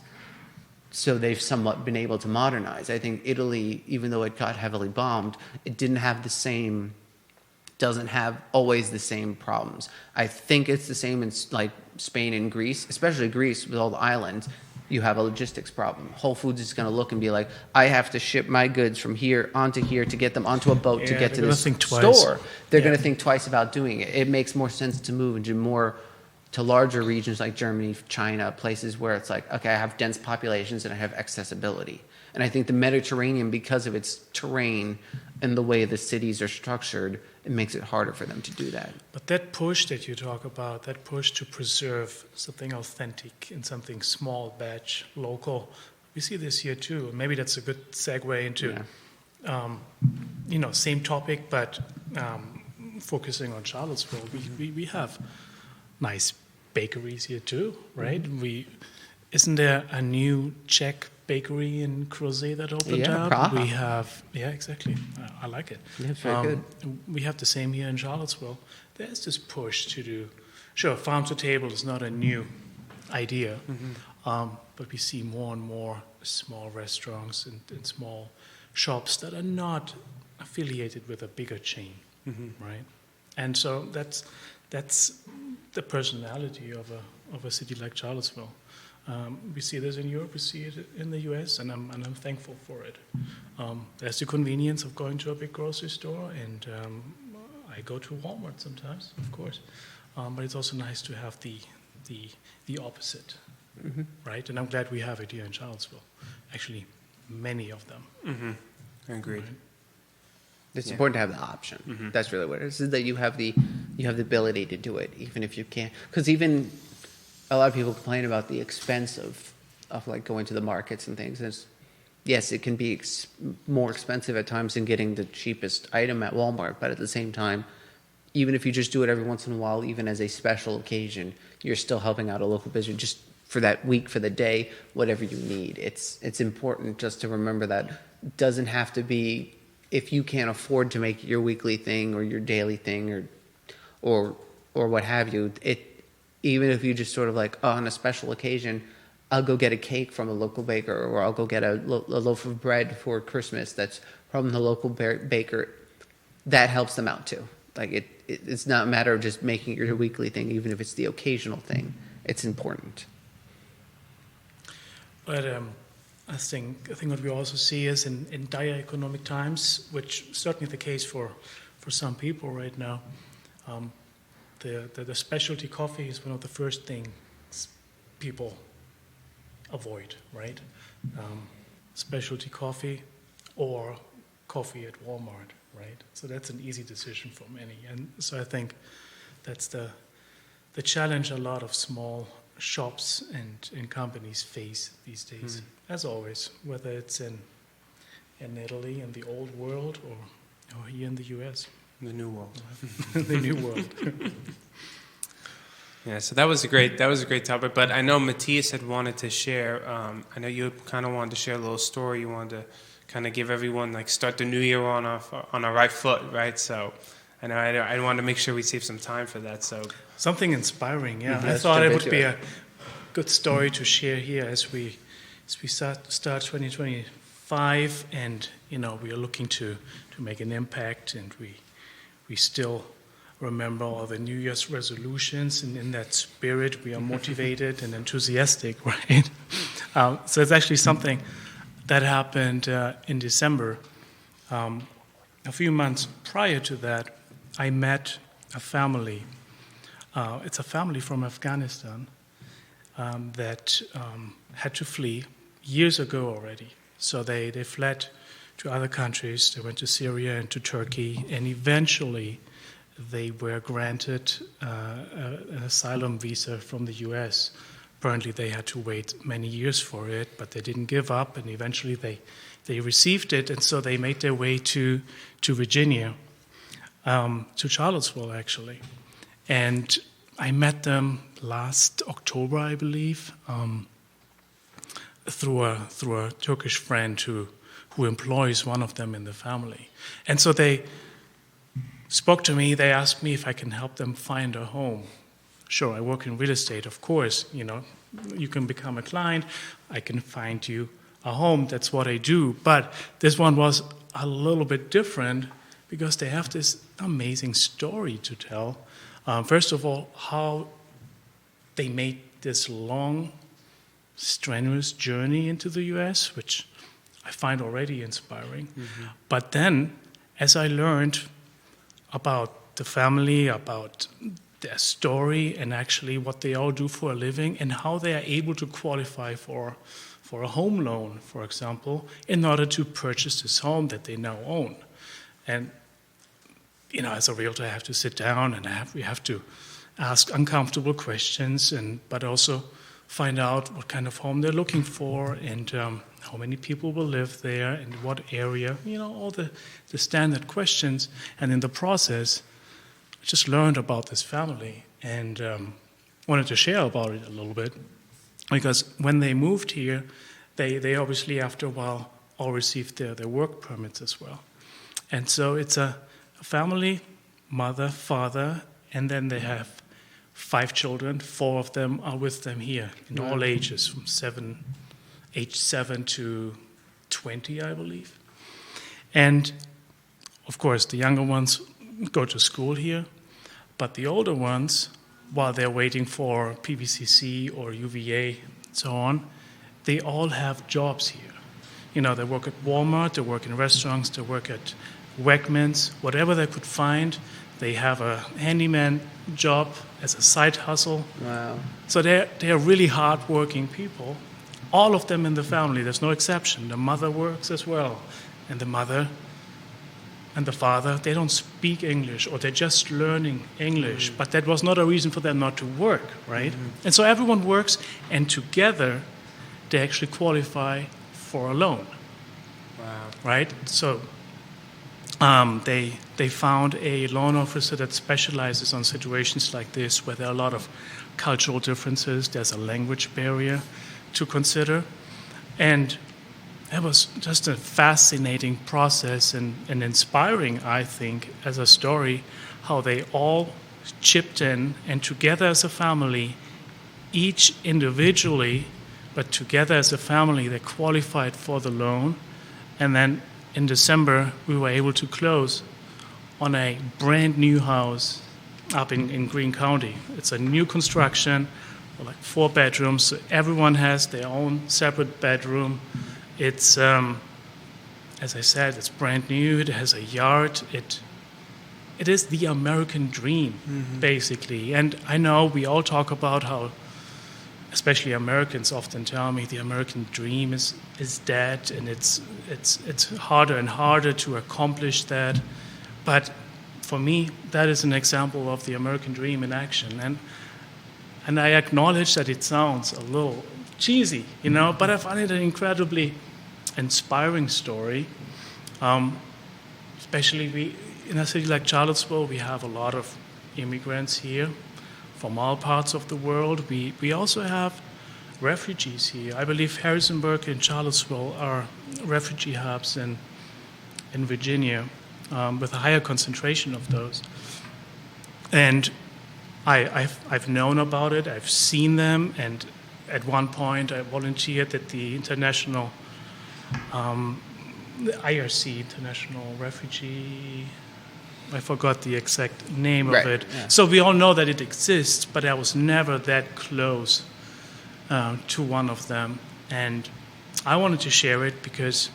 So they've somewhat been able to modernize. I think Italy, even though it got heavily bombed, it doesn't have always the same problems. I think it's the same in like Spain and Greece, especially Greece with all the islands. You have a logistics problem. Whole Foods is going to look and be like, I have to ship my goods from here onto here to get them onto a boat to get to this store. They're going to think twice about doing it. It makes more sense to move into to larger regions like Germany, China, places where it's like, okay, I have dense populations and I have accessibility. And I think the Mediterranean, because of its terrain and the way the cities are structured, it makes it harder for them to do that. But that push that you talk about, that push to preserve something authentic and something small, batch, local, we see this here too. Maybe that's a good segue into, same topic, but focusing on Charlottesville. We have nice bakeries here too, right? Isn't there a new Czech bakery in Crozet that opened up? Praha. We have, exactly. I like it. Yeah, it's very good. We have the same here in Charlottesville. There's this push to do, sure, farm to table is not a new idea, but we see more and more small restaurants and small shops that are not affiliated with a bigger chain, right? And so that's the personality of a city like Charlottesville. We see this in Europe, we see it in the US, and I'm thankful for it. There's the convenience of going to a big grocery store, and I go to Walmart sometimes, of course. But it's also nice to have the opposite, right? And I'm glad we have it here in Charlottesville. Actually, many of them. Agreed. Right? It's important to have the option. That's really what it is that you have the ability to do it, even if you can't. Because even a lot of people complain about the expense of like going to the markets and things. Yes, it can be more expensive at times than getting the cheapest item at Walmart, but at the same time, even if you just do it every once in a while, even as a special occasion, you're still helping out a local business just for that week, for the day, whatever you need. It's important just to remember that it doesn't have to be, if you can't afford to make your weekly thing or your daily thing or what have you, even if you just sort of like, on a special occasion, I'll go get a cake from a local baker, or I'll go get a loaf of bread for Christmas that's from the local baker, that helps them out too. Like it's not a matter of just making it your weekly thing, even if it's the occasional thing. It's important. But I think what we also see is in dire economic times, which is certainly the case for some people right now, the specialty coffee is one of the first things people avoid, right? Specialty coffee or coffee at Walmart, right? So that's an easy decision for many. And so I think that's the challenge a lot of small shops and companies face these days, as always, whether it's in Italy, in the old world, or here in the US. The new world. The new world. Yeah, so that was a great topic. But I know Matthias had wanted to share. I know you kind of wanted to share a little story. You wanted to kind of give everyone, like, start the new year on a right foot, right? So I know I wanted to make sure we save some time for that. So something inspiring, yeah. I Let's thought jump it would into be it. a good story to share here as we start 2025, and we are looking to make an impact, and we still remember all the New Year's resolutions, and in that spirit we are motivated and enthusiastic, right? So it's actually something that happened in December. A few months prior to that, I met a family. It's a family from Afghanistan that had to flee years ago already. So they fled to other countries. They went to Syria and to Turkey, and eventually they were granted an asylum visa from the US. Apparently they had to wait many years for it, but they didn't give up, and eventually they received it, and so they made their way to Virginia, to Charlottesville actually. And I met them last October, I believe, through a Turkish friend who employs one of them in the family. And so they spoke to me. They asked me if I can help them find a home. Sure, I work in real estate, of course. You can become a client. I can find you a home. That's what I do. But this one was a little bit different because they have this amazing story to tell. First of all, how they made this long, strenuous journey into the US, which I find already inspiring. Mm-hmm. But then, as I learned about the family, about their story, and actually what they all do for a living, and how they are able to qualify for a home loan, for example, in order to purchase this home that they now own. And as a realtor, I have to sit down and we have to ask uncomfortable questions, but also find out what kind of home they're looking for, and how many people will live there, and what area, all the standard questions. And in the process, I just learned about this family and wanted to share about it a little bit, because when they moved here, they obviously, after a while, all received their work permits as well. And so it's a family, mother, father, and then they have 5 children. 4 of them are with them here in all ages, from age 7 to 20, I believe. And of course, the younger ones go to school here, but the older ones, while they're waiting for PVCC or UVA and so on, they all have jobs here. They work at Walmart, they work in restaurants, they work at Wegmans, whatever they could find. They have a handyman job as a side hustle. Wow. So they're really hardworking people. All of them in the family, there's no exception. The mother works as well. And the mother and the father, they don't speak English, or they're just learning English. But that was not a reason for them not to work, right? Mm-hmm. And so everyone works, and together they actually qualify for a loan. Wow. Right? So they found a loan officer that specializes on situations like this, where there are a lot of cultural differences, there's a language barrier to consider. And it was just a fascinating process and inspiring, I think, as a story, how they all chipped in, and together as a family, each individually, but together as a family, they qualified for the loan. And then in December, we were able to close on a brand new house up in Greene County. It's a new construction, like 4 bedrooms. So everyone has their own separate bedroom. It's, as I said, it's brand new. It has a yard. It is the American dream, basically. And I know we all talk about how especially Americans often tell me the American dream is dead, and it's harder and harder to accomplish that. But for me, that is an example of the American dream in action. And I acknowledge that it sounds a little cheesy, but I find it an incredibly inspiring story. Especially in a city like Charlottesville, we have a lot of immigrants here from all parts of the world. We also have refugees here. I believe Harrisonburg and Charlottesville are refugee hubs in Virginia, with a higher concentration of those. And I've known about it, I've seen them, and at one point I volunteered at the international, the IRC, International Refugee, I forgot the exact name of it. Yeah. So we all know that it exists, but I was never that close to one of them. And I wanted to share it because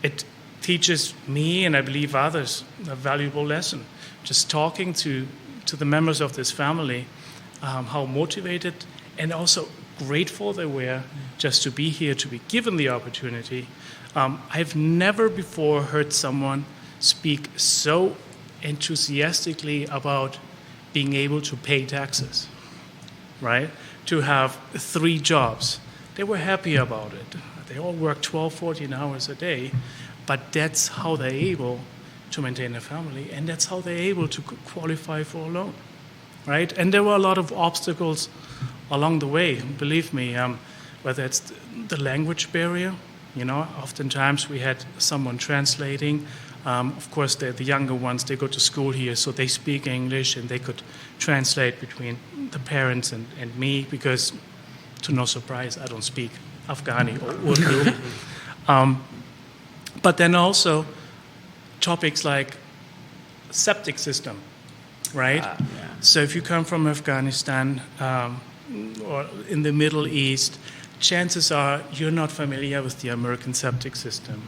it teaches me, and I believe others, a valuable lesson. Just talking to the members of this family, how motivated and also grateful they were just to be here, to be given the opportunity. I've never before heard someone speak so enthusiastically about being able to pay taxes, right? To have 3 jobs. They were happy about it. They all work 12, 14 hours a day, but that's how they're able to maintain a family, and that's how they're able to qualify for a loan, right? And there were a lot of obstacles along the way, believe me, whether it's the language barrier, oftentimes we had someone translating. Of course, the younger ones, they go to school here, so they speak English, and they could translate between the parents and me, because, to no surprise, I don't speak Afghani or Urdu. But then also topics like septic system, right? Yeah. So if you come from Afghanistan or in the Middle East, chances are you're not familiar with the American septic system.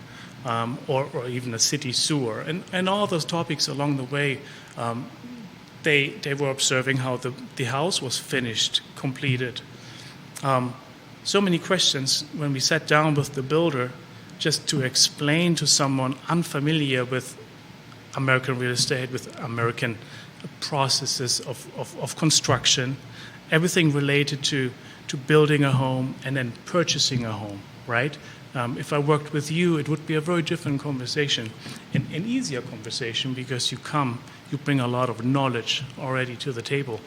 Or even a city sewer, and all those topics along the way, they were observing how the house was finished, completed. So many questions when we sat down with the builder, just to explain to someone unfamiliar with American real estate, with American processes of construction, everything related to building a home and then purchasing a home, right? If I worked with you, it would be a very different conversation, an easier conversation, because you bring a lot of knowledge already to the table.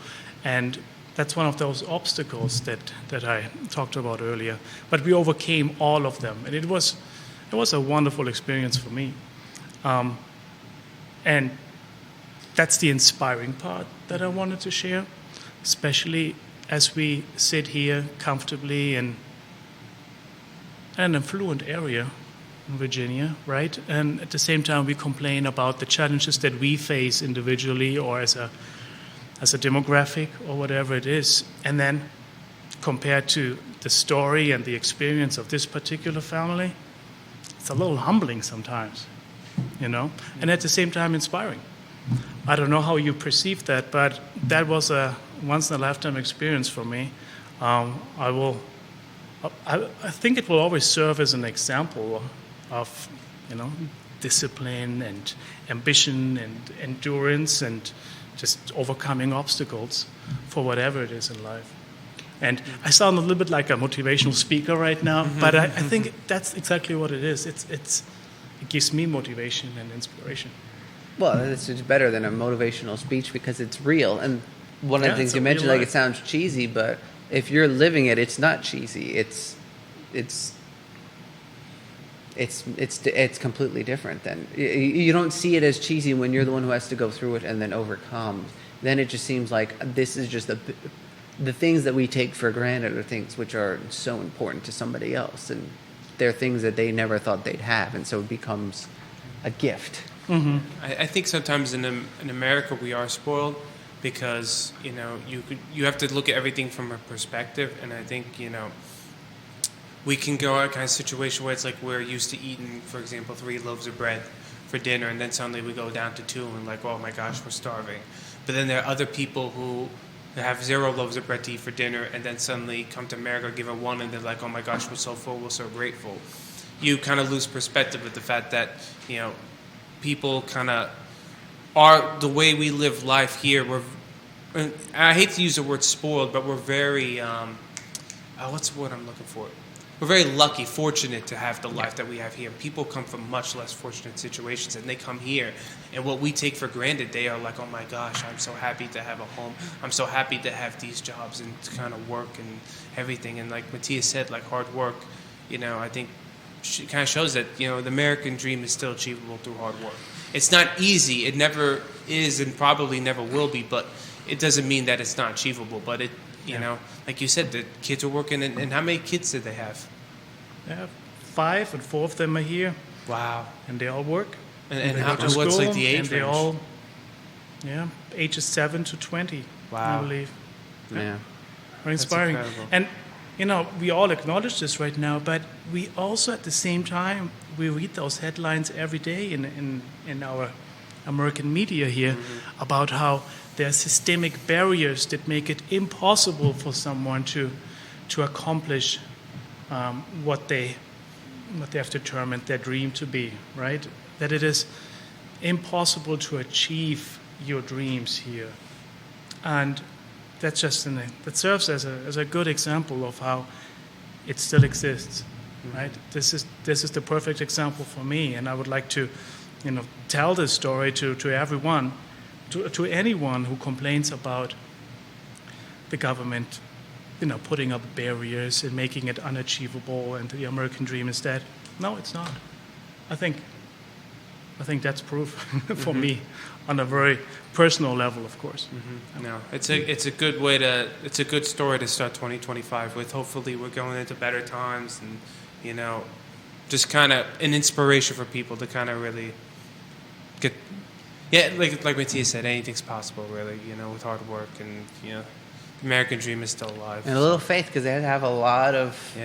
And that's one of those obstacles that I talked about earlier. But we overcame all of them, and it was a wonderful experience for me. And that's the inspiring part that I wanted to share, especially as we sit here comfortably in an affluent area in Virginia, right? And at the same time, we complain about the challenges that we face individually or as a demographic or whatever it is. And then compared to the story and the experience of this particular family, it's a little humbling sometimes, and at the same time inspiring. I don't know how you perceive that, but that was a once-in-a-lifetime experience for me. I think it will always serve as an example of, discipline and ambition and endurance and just overcoming obstacles for whatever it is in life. And I sound a little bit like a motivational speaker right now, but I think that's exactly what it is. It gives me motivation and inspiration. Well, it's better than a motivational speech because it's real. And one of the things you mentioned, like, it sounds cheesy, but if you're living it, it's not cheesy. It's completely different. Then you don't see it as cheesy when you're the one who has to go through it and then overcome. Then it just seems like this is just the things that we take for granted are things which are so important to somebody else, and they're things that they never thought they'd have, and so it becomes a gift. Mm-hmm. I think sometimes in America we are spoiled because you have to look at everything from a perspective, and I think we can go a kind of situation where it's like we're used to eating, for example, 3 loaves of bread for dinner, and then suddenly we go down to 2 and like, oh my gosh, we're starving. But then there are other people who have 0 loaves of bread to eat for dinner, and then suddenly come to America, give them 1, and they're like, oh my gosh, we're so full, we're so grateful. You kind of lose perspective with the fact that, people kind of are, the way we live life here, and I hate to use the word spoiled, but we're very, what's the word I'm looking for? We're very lucky, fortunate to have the life that we have here. People come from much less fortunate situations, and they come here, and what we take for granted, they are like, oh my gosh, I'm so happy to have a home. I'm so happy to have these jobs and to kind of work and everything. And like Matthias said, like hard work, I think it kind of shows that, the American dream is still achievable through hard work. It's not easy. It never is and probably never will be, but it doesn't mean that it's not achievable. But like you said, the kids are working, and how many kids did they have? They have 5, and 4 of them are here. Wow. And they all work. And they how, go to what's school, like the age and they range? all, ages 7 to 20, Wow. I believe. Yeah. Very inspiring. incredible. And, we all acknowledge this right now, but we also, at the same time, we read those headlines every day in our American media here about how there are systemic barriers that make it impossible for someone to accomplish what they have determined their dream to be, right? That it is impossible to achieve your dreams here. And that's just that serves as a good example of how it still exists, right? This is the perfect example for me, and I would like to, tell this story to everyone, to anyone who complains about the government, putting up barriers and making it unachievable, and the American dream is dead. No, it's not. I think that's proof for me, on a very personal level, of course. No, it's a good story to start 2025 with. Hopefully, we're going into better times, and just kind of an inspiration for people to kind of really get. Yeah, like Matthias said, anything's possible, really. With hard work, and the American dream is still alive. And a little faith, because they have a lot of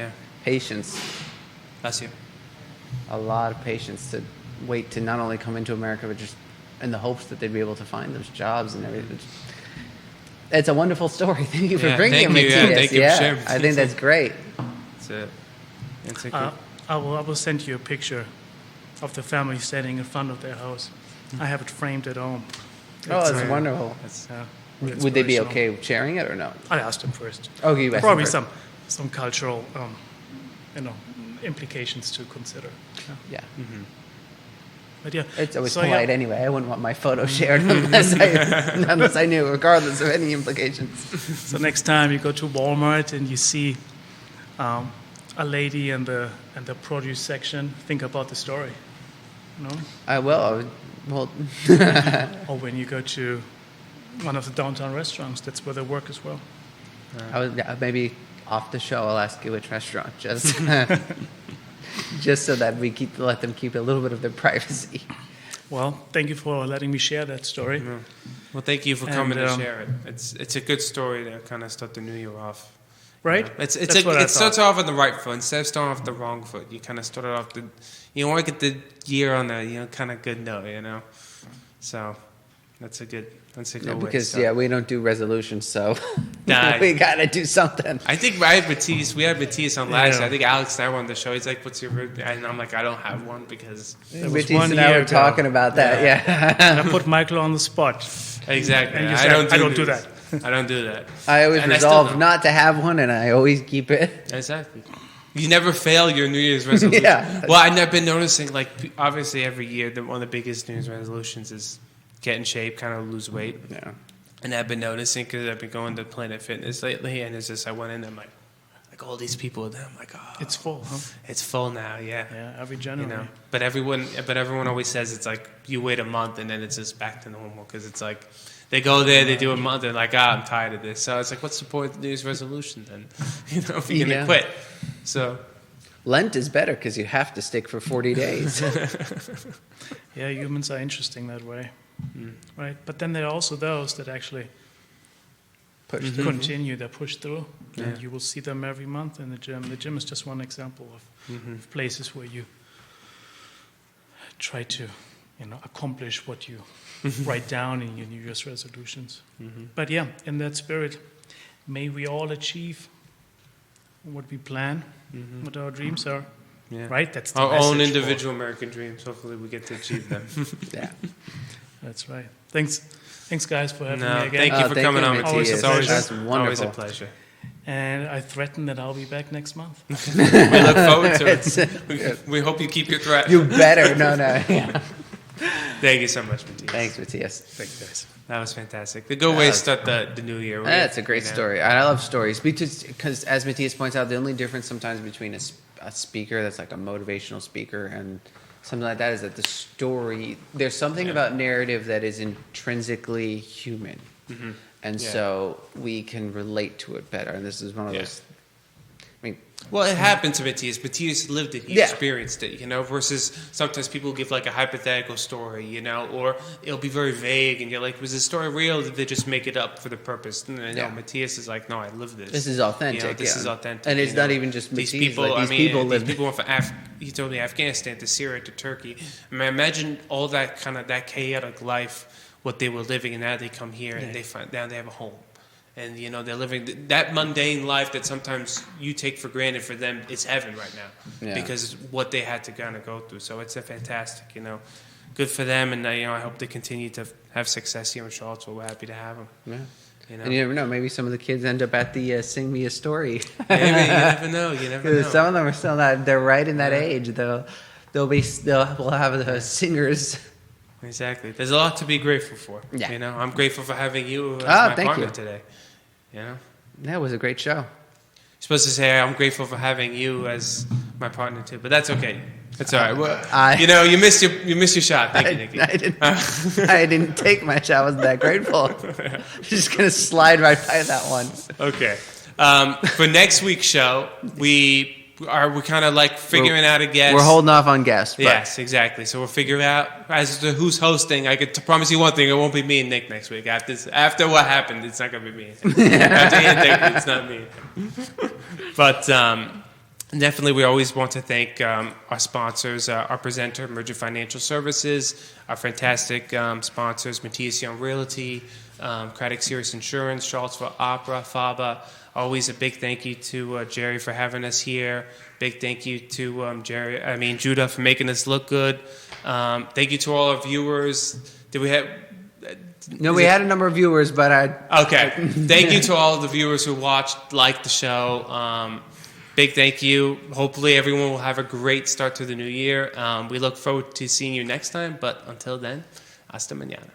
patience. Bless you. A lot of patience to wait to not only come into America, but just in the hopes that they'd be able to find those jobs and everything. It's a wonderful story. Thank you for bringing it, Matthias. Thank you for sharing. I think that's great. That's it. It's a good. I will send you a picture of the family standing in front of their house. I have it framed at home. It's wonderful. Would they be okay sharing it or no? I asked them first. Okay, you asked Probably them first. some cultural, implications to consider. Yeah. But yeah, It's always so, polite anyway. I wouldn't want my photo shared unless I knew, regardless of any implications. So next time you go to Walmart and you see a lady in the produce section, think about the story. I will. Well, Or when you go to one of the downtown restaurants, that's where they work as well. maybe off the show, I'll ask you which restaurant, just just so that we let them keep a little bit of their privacy. Well, thank you for letting me share that story. Well, thank you for coming to share it. It's a good story to kind of start the new year off. Right? It starts off on the right foot instead of starting off the wrong foot. You kind of started off you want to get the year on a kind of good note, So that's a good way. Because we don't do resolutions, so Nah, we gotta do something. I think we had Matthias on last. I think Alex and I were on the show. He's like, "What's your?" And I'm like, "I don't have one because." Matthias and I were talking about that. Yeah. And I put Michael on the spot. Exactly. And you I said, don't do that. I don't do that. I always And I still resolve don't. not to have one, and I always keep it. Exactly. You never fail your New Year's resolution. Yeah. Well, I've been noticing, obviously every year, one of the biggest New Year's resolutions is get in shape, kind of lose weight. Yeah. And I've been noticing because I've been going to Planet Fitness lately, and it's just I went in and I'm like all these people there. I'm like, oh, It's full, huh? it's full now. Yeah. Yeah, every January. But everyone always says it's like you wait a month and then it's just back to normal because it's like they go there, they do a month, and like, I'm tired of this. So it's like, what's the point of the New Year's resolution then? If you're gonna quit. So Lent is better because you have to stick for 40 days. Yeah, humans are interesting that way, right? But then there are also those that actually continue, they push through, and you will see them every month in the gym. The gym is just one example of places where you try to accomplish what you write down in your New Year's resolutions. But yeah, in that spirit, may we all achieve what we plan, what our dreams are. Yeah. Right? That's the our own message individual American dreams. Hopefully, we get to achieve them. Yeah. That's right. Thanks, guys, for having me again. Thank you for thank coming you, on, Matthias. Matthias. It's always, That's wonderful. always a pleasure. And I threaten that I'll be back next month. We look forward to it. We hope you keep your threat. You better. No. Yeah. Thank you so much, Matthias. Thanks, Matthias. Thank you, guys. That was fantastic. The good way to start the new year. That's a great story. I love stories because, as Matthias points out, the only difference sometimes between a speaker that's like a motivational speaker and something like that is that the story, there's something about narrative that is intrinsically human. And so we can relate to it better. And this is one of those. I mean, well, it happened to Matthias. Matthias lived it. He experienced it, versus sometimes people give like a hypothetical story, or it'll be very vague and you're like, was this story real or did they just make it up for the purpose? No, Matthias is like, no, I lived this. This is authentic. This is authentic. And it's not even just Matthias. These people, like, these people live. These people went from he told me Afghanistan to Syria to Turkey. I mean, imagine all that kind of that chaotic life, what they were living, and now they come here and now they have a home. And, they're living that mundane life that sometimes you take for granted. For them, it's heaven right now because what they had to kind of go through. So it's a fantastic, good for them. And, I hope they continue to have success here in Charlottesville. We're happy to have them. Yeah. And you never know. Maybe some of the kids end up at the Sing Me a Story. Maybe. You never know. You never know. Some of them are still not. They're right in that age. We'll have the singers. Exactly. There's a lot to be grateful for. Yeah. I'm grateful for having you as my partner today. That was a great show. You're supposed to say I'm grateful for having you as my partner too, but that's okay. That's all right. Well, you missed your shot. Thank you, Nikki. I didn't take my shot. I wasn't that grateful. Just gonna slide right by that one. Okay. For next week's show, we're kind of like figuring out a guest. We're holding off on guests. Yes, exactly. So we'll figure out as to who's hosting. I could promise you one thing: it won't be me and Nick next week. After what happened, it's not going to be me. After Nick, it's not me. But definitely, we always want to thank our sponsors, our presenter, Emergent Financial Services, our fantastic sponsors, Matthias Young Realty, Craddock Serious Insurance, Charlottesville Opera, FABA. Always a big thank you to Jerry for having us here. Big thank you to Judah for making us look good. Thank you to all our viewers. Did we have? No, we had a number of viewers, but Okay. Thank you to all of the viewers who watched, liked the show. Big thank you. Hopefully everyone will have a great start to the new year. We look forward to seeing you next time. But until then, hasta mañana.